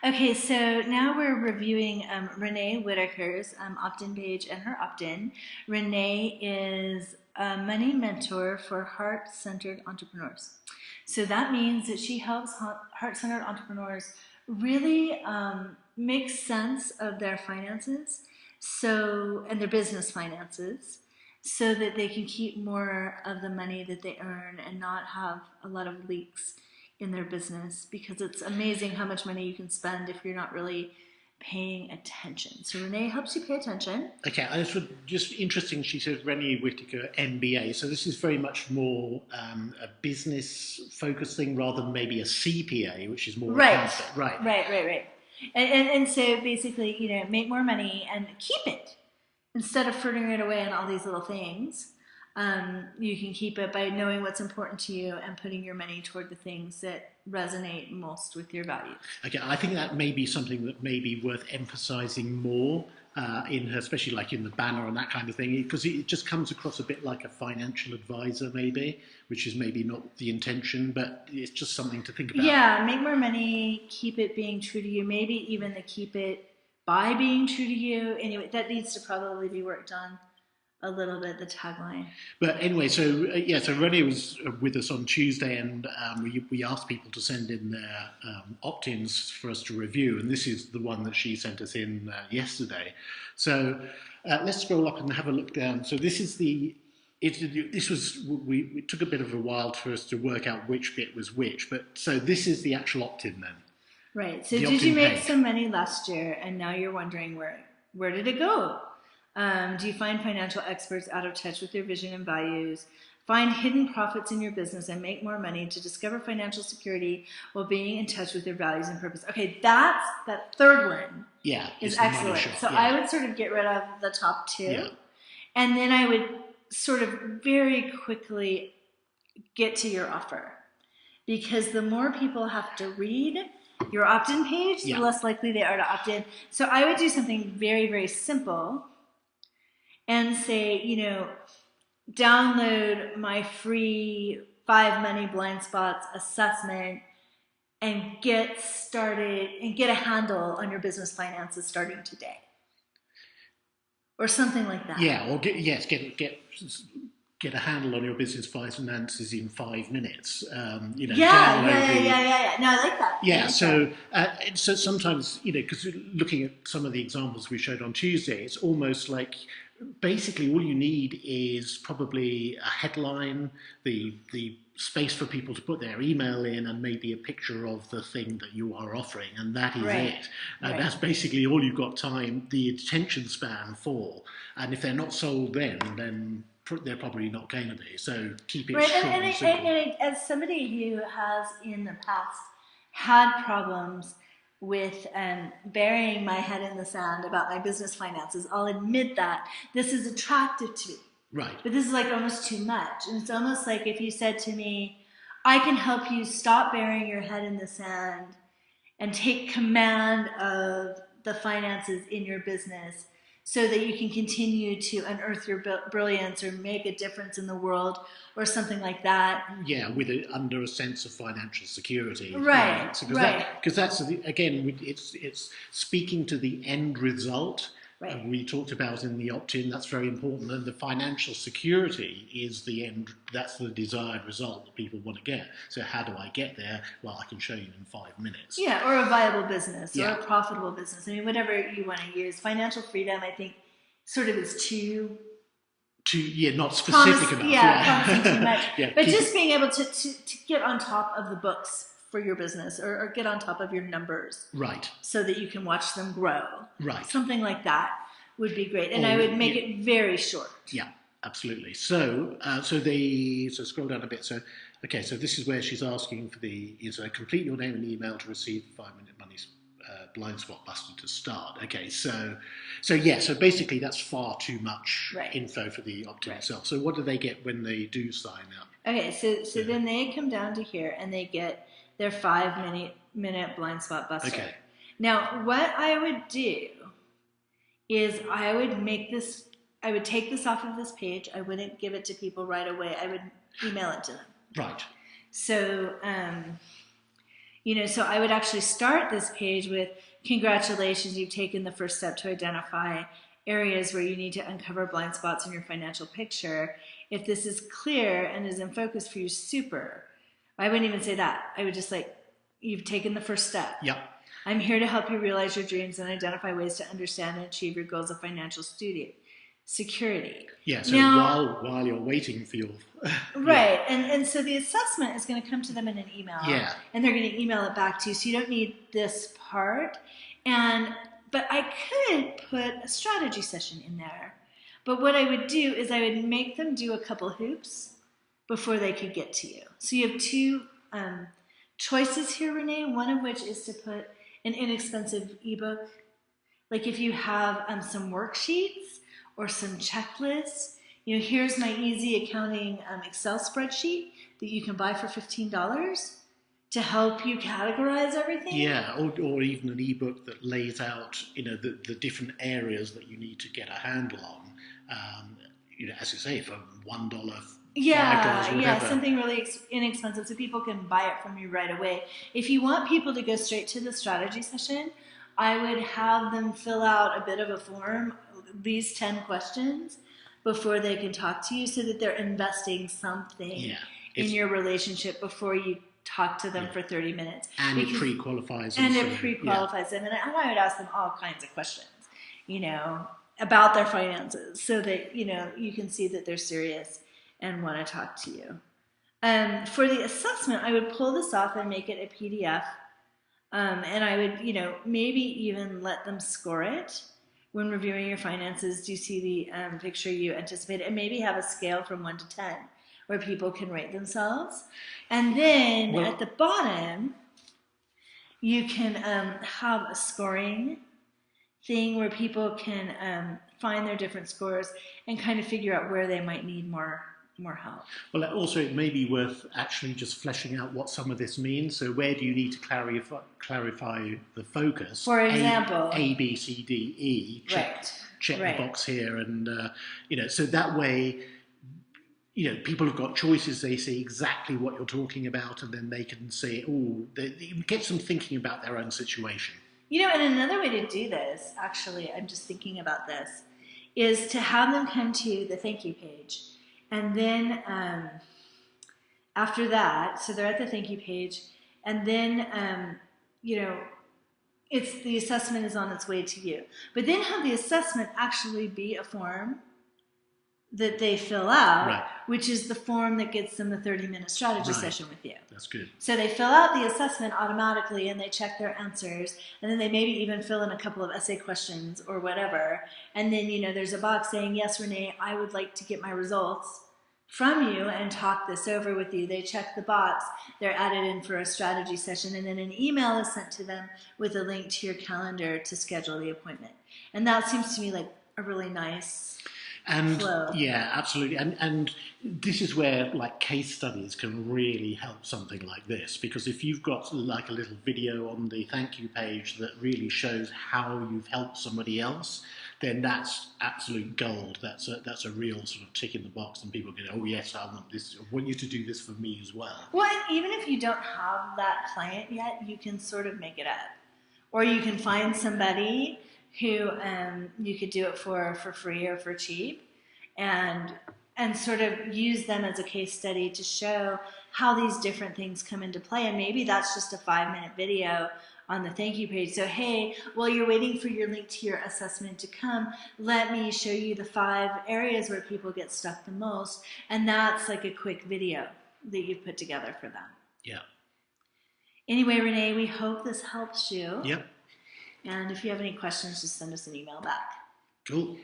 Okay, so now we're reviewing Renee Whitaker's Optin page and her opt-in. Renee is a money mentor for heart-centered entrepreneurs. So that means that she helps heart-centered entrepreneurs really make sense of their finances, and their business finances, so that they can keep more of the money that they earn and not have a lot of leaks in their business, because it's amazing how much money you can spend if you're not really paying attention. So Renee helps you pay attention. Okay, and it's just interesting. She says Rennie Whitaker MBA, so this is very much more a business focused thing rather than maybe a CPA, which is more Right, accounting. right. And so basically, make more money and keep it instead of frittering it away on all these little things. You can keep it by knowing what's important to you and putting your money toward the things that resonate most with your values. Okay, I think that may be something that may be worth emphasising more in her, especially like in the banner and that kind of thing, because it just comes across a bit like a financial advisor, maybe, which is maybe not the intention, but it's just something to think about. Yeah, make more money, keep it being true to you, maybe even the keep it by being true to you. Anyway, that needs to probably be worked on a little bit, the tagline. But anyway, so Rennie was with us on Tuesday, and we asked people to send in their opt-ins for us to review, and this is the one that she sent us in yesterday. So let's scroll up and have a look down. So this is it took a bit of a while for us to work out which bit was which, but so this is the actual opt-in then. Right. So did you make some money last year, and now you're wondering where did it go? Do you find financial experts out of touch with their vision and values? Find hidden profits in your business and make more money to discover financial security while being in touch with their values and purpose. Okay, that third one is excellent. So I would sort of get rid of the top two. And then I would sort of very quickly get to your offer. Because the more people have to read your opt-in page, the less likely they are to opt in. So I would do something very, very simple and say, download my free 5 money blind spots assessment and get started and get a handle on your business finances starting today. Or something like that. Yeah, or get a handle on your business finances in 5 minutes. Yeah. No, I like that. Yeah, so sometimes, because looking at some of the examples we showed on Tuesday, it's almost like basically all you need is probably a headline, the space for people to put their email in, and maybe a picture of the thing that you are offering, and that is it. That's basically all you've got the attention span for. And if they're not sold then they're probably not going to be. So keep it short and simple. And as somebody who has in the past had problems with burying my head in the sand about my business finances, I'll admit that this is attractive to me. Right. But this is like almost too much. And it's almost like if you said to me, I can help you stop burying your head in the sand and take command of the finances in your business so that you can continue to unearth your brilliance or make a difference in the world or something like that. Yeah, under a sense of financial security. Right, Because that's, again, it's speaking to the end result. Right. We talked about in the opt-in, that's very important. And the financial security is the end, that's the desired result that people want to get. So how do I get there? Well, I can show you in 5 minutes. Yeah, or a viable business or a profitable business. I mean, whatever you want to use. Financial freedom, I think, sort of is too not specific enough. Promising too much. But just being able to get on top of the books for your business or get on top of your numbers. Right. So that you can watch them grow. Right. Something like that would be great. And I would make it very short. Yeah, absolutely. So scroll down a bit. So this is where she's asking for complete your name and email to receive 5-minute money blind spot buster to start. Okay, so basically that's far too much info for the opt-in itself. So what do they get when they do sign up? Okay, so then they come down to here and they get their 5-minute blind spot buster. Okay. Now, what I would do is I would take this off of this page. I wouldn't give it to people right away. I would email it to them. Right. So, So I would actually start this page with, congratulations, you've taken the first step to identify areas where you need to uncover blind spots in your financial picture. If this is clear and is in focus for you, super. I wouldn't even say that. I would just like, you've taken the first step. Yep. I'm here to help you realize your dreams and identify ways to understand and achieve your goals of financial security. Yeah, so now, while you're waiting for your... right, and so the assessment is going to come to them in an email. Yeah. And they're going to email it back to you, so you don't need this part. But I could put a strategy session in there. But what I would do is I would make them do a couple hoops before they could get to you. So you have two choices here, Renee, one of which is to put an inexpensive ebook. Like if you have some worksheets or some checklists, here's my easy accounting Excel spreadsheet that you can buy for $15 to help you categorize everything. Yeah, or even an ebook that lays out, the different areas that you need to get a handle on. As you say, for $1, $5, whatever. Yeah, something really inexpensive so people can buy it from you right away. If you want people to go straight to the strategy session, I would have them fill out a bit of a form, these 10 questions, before they can talk to you so that they're investing something in your relationship before you talk to them for 30 minutes. And it pre-qualifies them. And it pre-qualifies them. And I would ask them all kinds of questions, about their finances so that, you can see that they're serious and want to talk to you. For the assessment, I would pull this off and make it a PDF. And I would, maybe even let them score it when reviewing your finances. Do you see the picture you anticipated? And maybe have a scale from 1 to 10 where people can rate themselves. And then at the bottom, you can have a scoring thing where people can find their different scores and kind of figure out where they might need more help. Well, also it may be worth actually just fleshing out what some of this means. So where do you need to clarify the focus? For example, A, B, C, D, E. Check the box here, and so that way, people have got choices. They see exactly what you're talking about, and then they can say, it gets them thinking about their own situation. And another way to do this, actually, I'm just thinking about this, is to have them come to the thank you page. And then after that, so they're at the thank you page, and then, it's the assessment is on its way to you. But then have the assessment actually be a form that they fill out, which is the form that gets them the 30-minute strategy session with you. That's good. So they fill out the assessment automatically and they check their answers, and then they maybe even fill in a couple of essay questions or whatever. And then, there's a box saying, yes, Renee, I would like to get my results from you and talk this over with you. They check the box, they're added in for a strategy session, and then an email is sent to them with a link to your calendar to schedule the appointment. And that seems to me like a really nice flow. Yeah, absolutely. And this is where case studies can really help something like this, because if you've got a little video on the thank you page that really shows how you've helped somebody else, then that's absolute gold. That's a real sort of tick in the box, and people go, oh yes, I want this. I want you to do this for me as well. Well, and even if you don't have that client yet, you can sort of make it up, or you can find somebody who you could do it for free or for cheap, and sort of use them as a case study to show how these different things come into play. And maybe that's just a 5-minute video on the thank you page. So, hey, while you're waiting for your link to your assessment to come, let me show you the 5 areas where people get stuck the most. And that's like a quick video that you've put together for them. Yeah. Anyway, Renee, we hope this helps you. Yep. And if you have any questions, just send us an email back. Cool.